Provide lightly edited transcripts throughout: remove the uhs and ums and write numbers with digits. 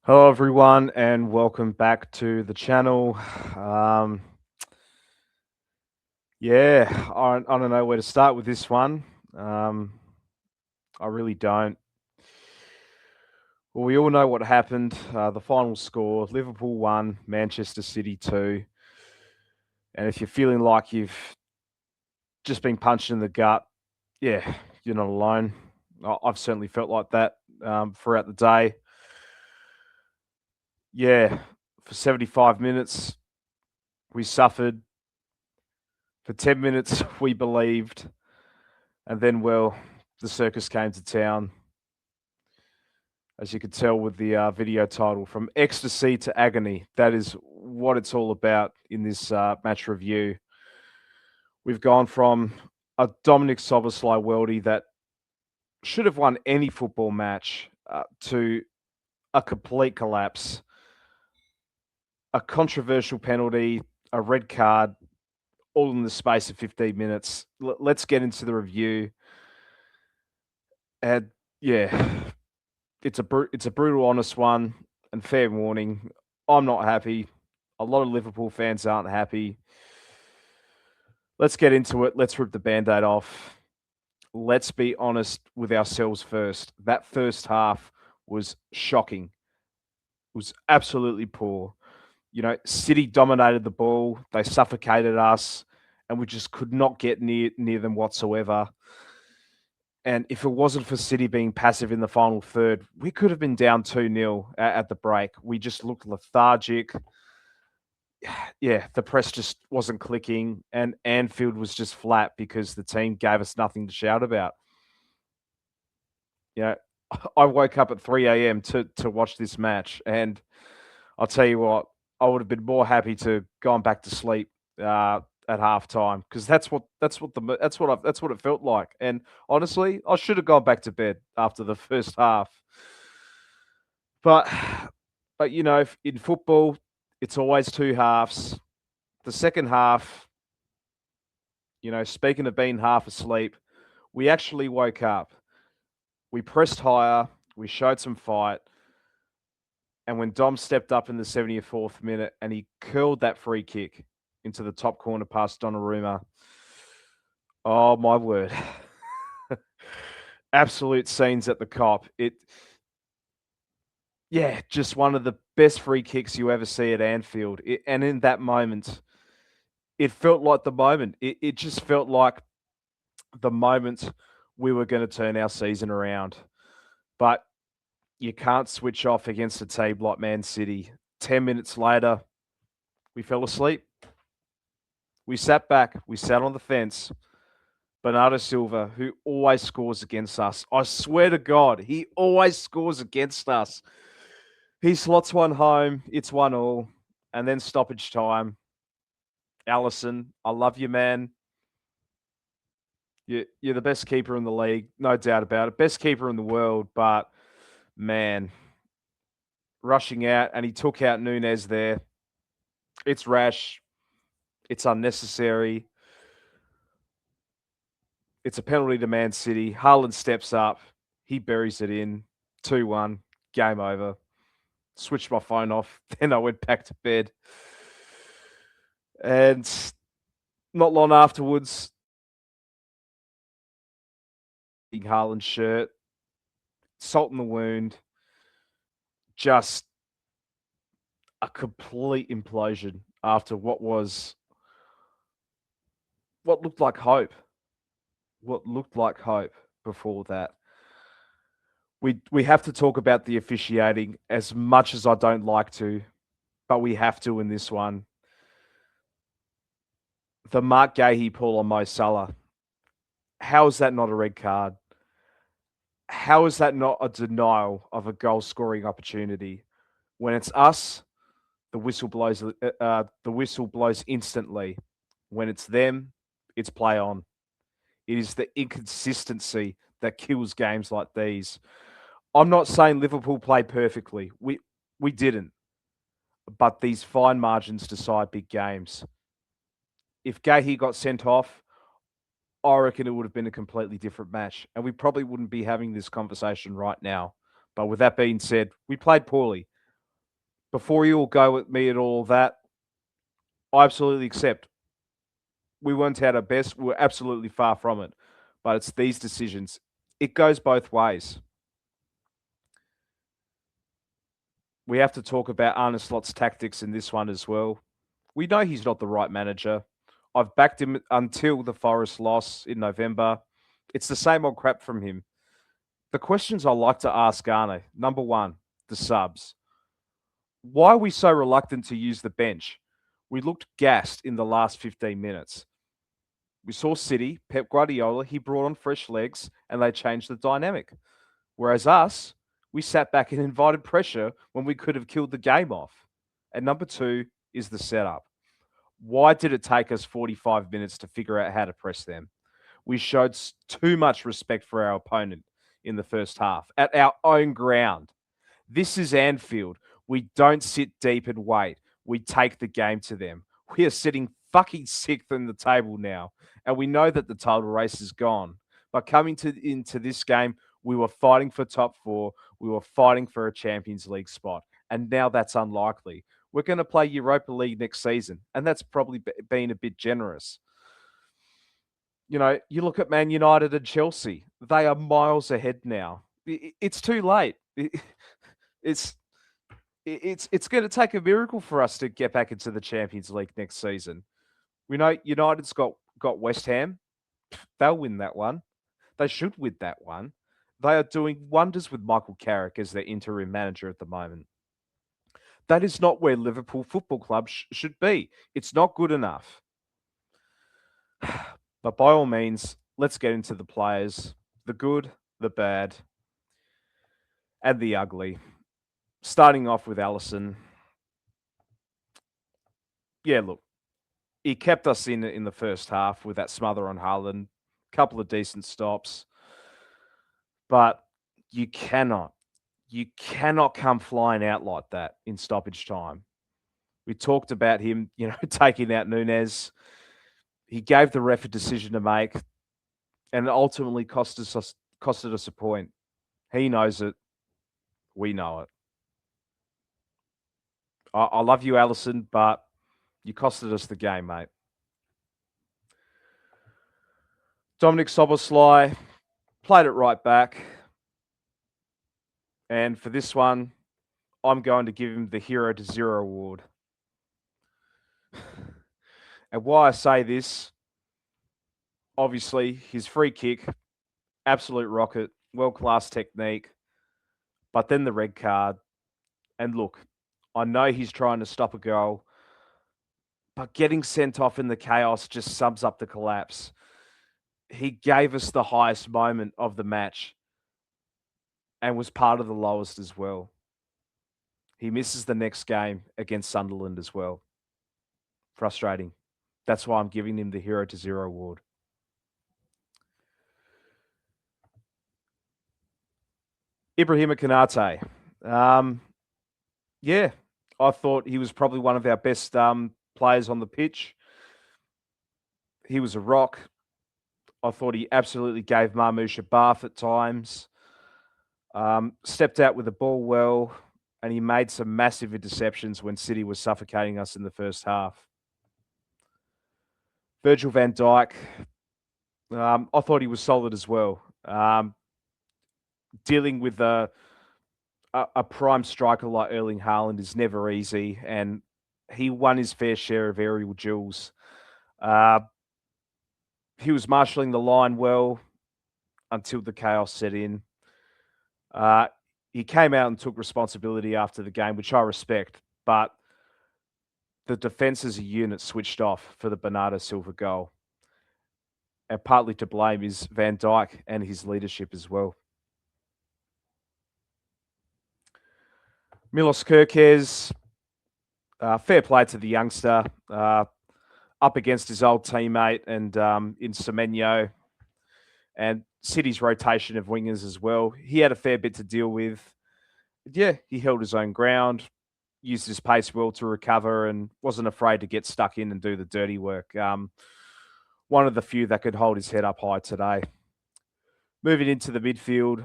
Hello, everyone, and welcome back to the channel. Um, I don't know where to start with this one. Um, I really don't. Well, we all know what happened. The final score: Liverpool 1, Manchester City 2. And if you're feeling like you've just been punched in the gut, yeah, you're not alone. I've certainly felt like that throughout the day. Yeah, for 75 minutes, we suffered. For 10 minutes, we believed. And then, well, the circus came to town, as you could tell with the video title, From Ecstasy to Agony. That is what it's all about in this match review. We've gone from a Dominic Soboslai worldie that should have won any football match to a complete collapse, a controversial penalty, a red card, all in the space of 15 minutes. Let's get into the review. And yeah, it's a brutal, honest one, and fair warning, I'm not happy. A lot of Liverpool fans aren't happy. Let's get into it. Let's rip the Band-Aid off. Let's be honest with ourselves first. That first half was shocking. It was absolutely poor. You know, City dominated the ball. They suffocated us, and we just could not get near them whatsoever. And if it wasn't for City being passive in the final third, we could have been down 2-0 at the break. We just looked lethargic. Yeah, the press just wasn't clicking, and Anfield was just flat because the team gave us nothing to shout about. You know, I woke up at 3 a.m. to watch this match, and I'll tell you what, I would have been more happy to gone back to sleep at halftime, because that's what it felt like. And honestly, I should have gone back to bed after the first half. But you know, in football, it's always two halves. The second half, you know, speaking of being half asleep, we actually woke up. We pressed higher. We showed some fight. And when Dom stepped up in the 74th minute and he curled that free kick into the top corner past Donnarumma, oh my word. Absolute scenes at the Cop. Yeah, just one of the best free kicks you ever see at Anfield. And in that moment, it felt like the moment. It just felt like the moment we were going to turn our season around. But you can't switch off against a team like Man City. 10 minutes later, we fell asleep. We sat back. We sat on the fence. Bernardo Silva, who always scores against us. I swear to God, he always scores against us. He slots one home. It's 1-1. And then stoppage time. Allison, I love you, man. You're the best keeper in the league, no doubt about it. Best keeper in the world, but man, rushing out, and he took out Nunes there. It's rash. It's unnecessary. It's a penalty to Man City. Haaland steps up. He buries it in. 2-1. Game over. Switched my phone off. Then I went back to bed. And not long afterwards, Haaland's shirt, salt in the wound, just a complete implosion after what looked like hope. What looked like hope before that. We have to talk about the officiating, as much as I don't like to, but we have to in this one. The Mark Gahey pull on Mo Salah. How is that not a red card? How is that not a denial of a goal scoring opportunity? When it's us, the whistle blows. The whistle blows instantly. When it's them, it's play on. It is the inconsistency that kills games like these. I'm not saying Liverpool played perfectly. We didn't. But these fine margins decide big games. If Gahey got sent off, I reckon it would have been a completely different match, and we probably wouldn't be having this conversation right now. But with that being said, we played poorly. Before you all go with me and all that, I absolutely accept we weren't at our best. We were absolutely far from it. But it's these decisions. It goes both ways. We have to talk about Arne Slot's tactics in this one as well. We know he's not the right manager. I've backed him until the Forest loss in November. It's the same old crap from him. The questions I like to ask Arne, number one, the subs. Why are we so reluctant to use the bench? We looked gassed in the last 15 minutes. We saw City, Pep Guardiola, he brought on fresh legs and they changed the dynamic. Whereas us, we sat back and invited pressure when we could have killed the game off. And number two is the setup. Why did it take us 45 minutes to figure out how to press them? We showed too much respect for our opponent in the first half at our own ground. This is Anfield. We don't sit deep and wait. We take the game to them. We are sitting fucking sixth in the table now, and we know that the title race is gone. But coming into this game, we were fighting for top four. We were fighting for a Champions League spot, and now that's unlikely. We're going to play Europa League next season, and that's probably been a bit generous. You know, you look at Man United and Chelsea; they are miles ahead now. It's too late. It's it's going to take a miracle for us to get back into the Champions League next season. We know United's got West Ham. They'll win that one. They should win that one. They are doing wonders with Michael Carrick as their interim manager at the moment. That is not where Liverpool Football Club should be. It's not good enough. But by all means, let's get into the players, the good, the bad, and the ugly. Starting off with Allison. Yeah, look, he kept us in the first half with that smother on Haaland, couple of decent stops. But you cannot come flying out like that in stoppage time. We talked about him, taking out Nunez. He gave the ref a decision to make, and it ultimately costed us a point. He knows it. We know it. I love you, Allison, but you costed us the game, mate. Dominic Szoboszlai played it right back. And for this one, I'm going to give him the Hero to Zero award. And why I say this, obviously, his free kick, absolute rocket, world-class technique, but then the red card. And look, I know he's trying to stop a goal, but getting sent off in the chaos just sums up the collapse. He gave us the highest moment of the match and was part of the lowest as well. He misses the next game against Sunderland as well. Frustrating. That's why I'm giving him the Hero to Zero award. Ibrahima Konate. Yeah, I thought he was probably one of our best players on the pitch. He was a rock. I thought he absolutely gave Marmoush a bath at times. Stepped out with the ball well, and he made some massive interceptions when City was suffocating us in the first half. Virgil van Dijk, I thought he was solid as well. Dealing with a prime striker like Erling Haaland is never easy, and he won his fair share of aerial duels. He was marshalling the line well until the chaos set in. He came out and took responsibility after the game, which I respect, but the defence as a unit switched off for the Bernardo Silva goal. And partly to blame is Van Dijk and his leadership as well. Milos Kerkez, fair play to the youngster, up against his old teammate and in Semenyo, and City's rotation of wingers as well. He had a fair bit to deal with. Yeah, he held his own ground, used his pace well to recover, and wasn't afraid to get stuck in and do the dirty work. One of the few that could hold his head up high today. Moving into the midfield,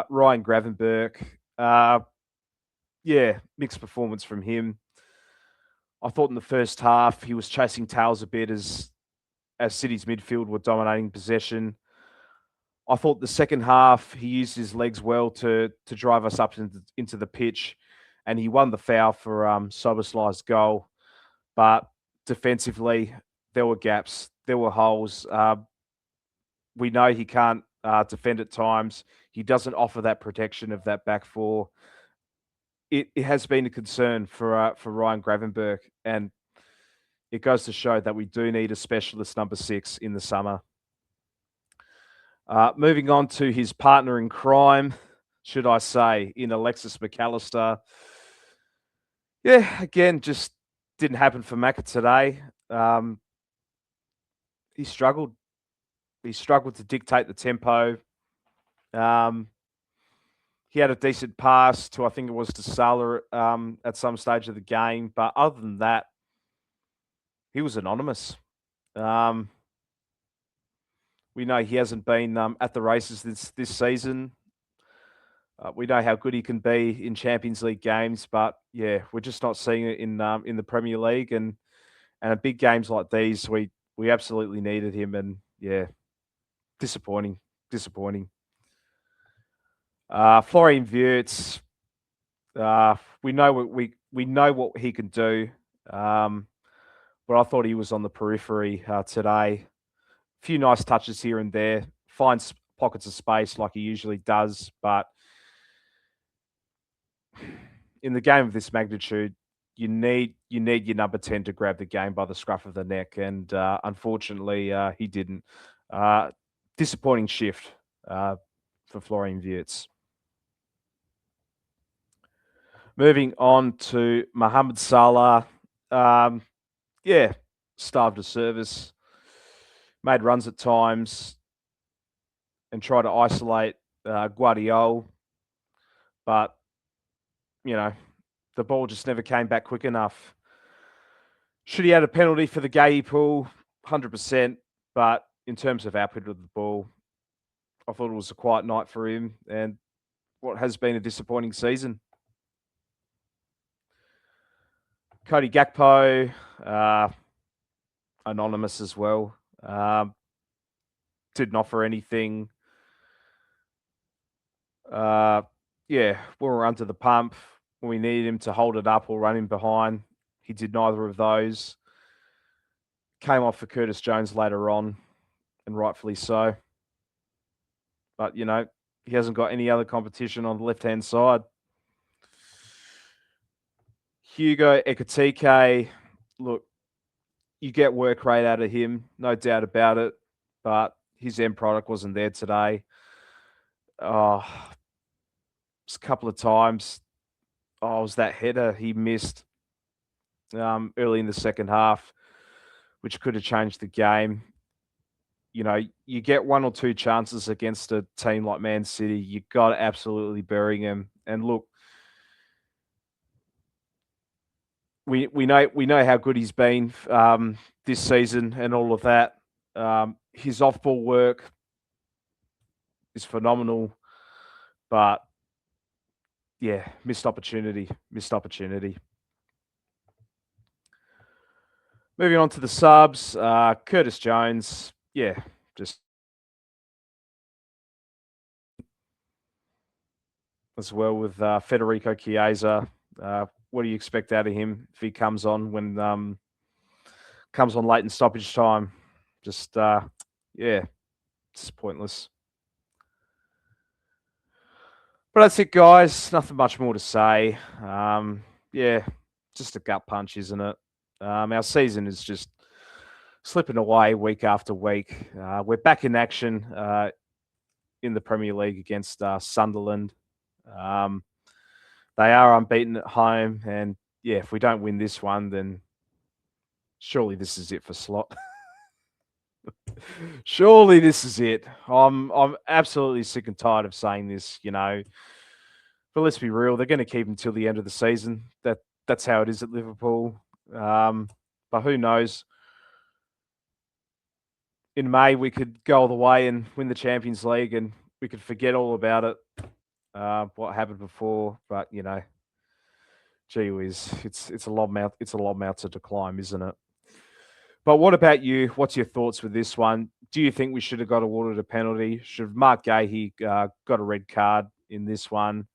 Ryan Gravenberch. mixed performance from him. I thought in the first half he was chasing tails a bit as City's midfield were dominating possession. I thought the second half he used his legs well to drive us up into the pitch, and he won the foul for Soboslai's goal. But defensively, there were gaps, there were holes. We know he can't defend at times. He doesn't offer that protection of that back four. It has been a concern for Ryan Gravenberch, and it goes to show that we do need a specialist number 6 in the summer. Moving on to his partner in crime, should I say, in Alexis McAllister. Yeah, again, just didn't happen for Macca today. He struggled. He struggled to dictate the tempo. He had a decent pass to, I think it was to Salah at some stage of the game. But other than that, he was anonymous. We know he hasn't been at the races this season. We know how good he can be in Champions League games, but yeah, we're just not seeing it in the Premier League and at big games like these. We absolutely needed him, and yeah, disappointing. Florian Wirtz, we know what he can do, but I thought he was on the periphery today. A few nice touches here and there, finds pockets of space like he usually does, but in the game of this magnitude, you need your number 10 to grab the game by the scruff of the neck, and unfortunately, he didn't. Disappointing shift for Florian Wirtz. Moving on to Mohamed Salah. Starved of service, made runs at times, and tried to isolate Guardiola, but the ball just never came back quick enough. Should he had a penalty for the Gay pull? 100%, but in terms of output of the ball, I thought it was a quiet night for him, and what has been a disappointing season. Cody Gakpo, anonymous as well. Didn't offer anything. We were under the pump when we needed him to hold it up or run in behind. He did neither of those. Came off for Curtis Jones later on, and rightfully so. But, he hasn't got any other competition on the left-hand side. Hugo Ekitike, look, you get work rate out of him, no doubt about it, but his end product wasn't there today. Just a couple of times, it was that header he missed early in the second half, which could have changed the game. You get one or two chances against a team like Man City, you got to absolutely bury him. And look, we know how good he's been this season and all of that. His off-ball work is phenomenal, but yeah, missed opportunity. Moving on to the subs, Curtis Jones, just as well with Federico Chiesa. What do you expect out of him if he comes on late in stoppage time? Just it's pointless. But that's it, guys. Nothing much more to say. Just a gut punch, isn't it? Our season is just slipping away week after week. We're back in action in the Premier League against Sunderland. They are unbeaten at home, and if we don't win this one, then surely this is it for Slot. Surely this is it. I'm absolutely sick and tired of saying this, But let's be real, they're going to keep him till the end of the season. That's how it is at Liverpool. But who knows? In May, we could go all the way and win the Champions League, and we could forget all about it, what happened before. But, Gee whiz, it's a long mouth. It's a long mouth to climb, isn't it? But what about you? What's your thoughts with this one? Do you think we should have got awarded a penalty? Should Mark Gahey got a red card in this one?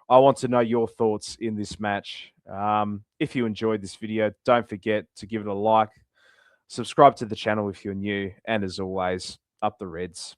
I want to know your thoughts in this match. If you enjoyed this video, don't forget to give it a like, subscribe to the channel if you're new, and as always, up the Reds.